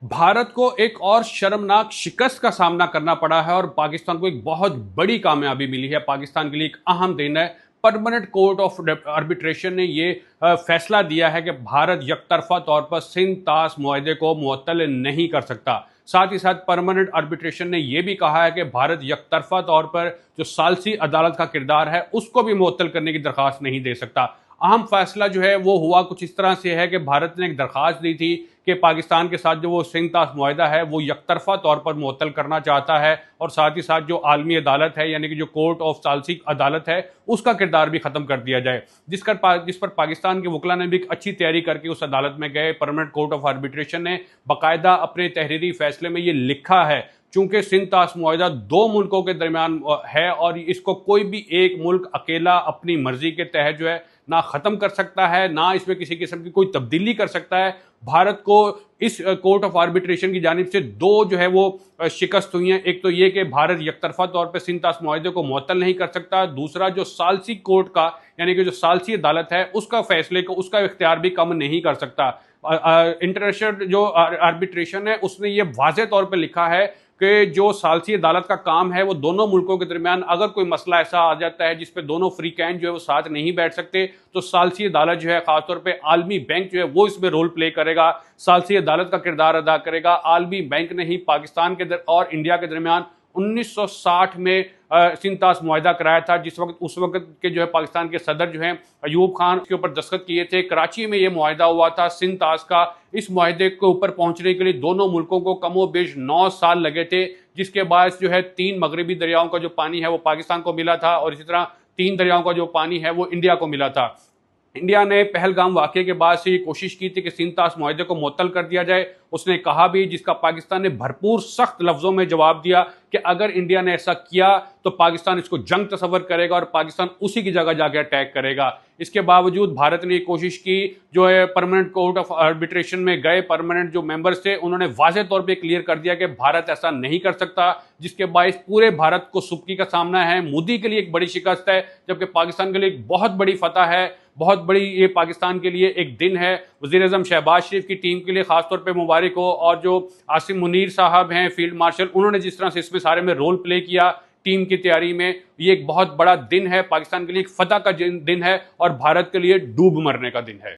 भारत को एक और शर्मनाक शिकस्त का सामना करना पड़ा है और पाकिस्तान को एक बहुत बड़ी कामयाबी मिली है। पाकिस्तान के लिए एक अहम दिन है। परमानेंट कोर्ट ऑफ आर्बिट्रेशन ने ये फैसला दिया है कि भारत यकतरफा तौर पर सिंध ताश मुआहदे को मुअत्तल नहीं कर सकता। साथ ही साथ परमानेंट आर्बिट्रेशन ने यह भी कहा है कि भारत यकतरफा तौर पर जो सालसी अदालत का किरदार है उसको भी मुअत्तल करने की दरख्वास्त नहीं दे सकता। अहम फैसला जो है वो हुआ कुछ इस तरह से है कि भारत ने एक दरख्वास्त दी थी कि पाकिस्तान के साथ जो वो सिंध ताश मुआहदा है वो यकतरफा तौर पर मुअत्तल करना चाहता है और साथ ही साथ जो आलमी अदालत है यानी कि जो कोर्ट ऑफ सालसी अदालत है उसका किरदार भी खत्म कर दिया जाए। जिस पर पाकिस्तान के वकला ने भी एक अच्छी तैयारी करके उस अदालत में गए। परमानेंट कोर्ट ऑफ आर्बिट्रेशन ने बाकायदा अपने तहरीरी फैसले में ये लिखा है चूंकि सिंध ताश मुआहदा दो मुल्कों के दरमियान है और इसको कोई भी एक मुल्क अकेला अपनी मर्जी के तहत जो है ना ख़त्म कर सकता है ना इसमें किसी किस्म की कोई तब्दीली कर सकता है। भारत को इस कोर्ट ऑफ आर्बिट्रेशन की जानिब से दो जो है वो शिकस्त हुई हैं। एक तो ये कि भारत यकतरफा तौर पर सिंध ताश मुआहदे को मुअत्तल नहीं कर सकता। दूसरा जो सालसी कोर्ट का यानी कि जो सालसी अदालत है उसका फैसले को उसका इख्तियार भी कम नहीं कर सकता। इंटरनेशनल जो आर्बिट्रेशन है उसने ये वाज़ेह तौर पर लिखा है कि जो सालसी अदालत का काम है वो दोनों मुल्कों के दरमियान अगर कोई मसला ऐसा आ जाता है जिसपे दोनों फ्री कैन जो है वो साथ नहीं बैठ सकते तो सालसी अदालत जो है खासतौर पे आलमी बैंक जो है वो इसमें रोल प्ले करेगा, सालसी अदालत का किरदार अदा करेगा। आलमी बैंक ने ही पाकिस्तान के और इंडिया के दरमियान 1960 में सिंध ताश मुआहदा कराया था, जिस वक्त उस वक्त के जो है पाकिस्तान के सदर जो हैं अयूब खान के ऊपर दस्तखत किए थे। कराची में ये मुआहदा हुआ था सिंध ताश का। इस मुआहदे के ऊपर पहुंचने के लिए दोनों मुल्कों को कमोबेश 9 साल लगे थे, जिसके बाद जो है 3 मगरबी दरियाओं का जो पानी है वो पाकिस्तान को मिला था और इसी तरह 3 दरियाओं का जो पानी है वो इंडिया को मिला था। इंडिया ने पहलगाम वाक़े के बाद से ये कोशिश की थी कि सिंध ताश मुआहदे को मुअत्तल कर दिया जाए। उसने कहा भी, जिसका पाकिस्तान ने भरपूर सख्त लफ्ज़ों में जवाब दिया कि अगर इंडिया ने ऐसा किया तो पाकिस्तान इसको जंग तस्वर करेगा और पाकिस्तान उसी की जगह जाकर अटैक करेगा। इसके बावजूद भारत ने कोशिश की, जो है परमानेंट कोर्ट ऑफ आर्बिट्रेशन में गए परमानेंट जो मेंबर्स थे उन्होंने वाज़ेह तौर पे क्लियर कर दिया कि भारत ऐसा नहीं कर सकता, जिसके बायस पूरे भारत को सुबकी का सामना है। मोदी के लिए एक बड़ी शिकस्त है जबकि पाकिस्तान के लिए एक बहुत बड़ी फतह है, बहुत बड़ी ये पाकिस्तान के लिए एक दिन है। वज़ीर-ए-आज़म शहबाज शरीफ की टीम के लिए खासतौर पे मुबारक हो, और जो आसिम मुनीर साहब हैं फील्ड मार्शल, उन्होंने जिस तरह से इसमें सारे में रोल प्ले किया टीम की तैयारी में, ये एक बहुत बड़ा दिन है पाकिस्तान के लिए, एक फतह का दिन है और भारत के लिए डूब मरने का दिन है।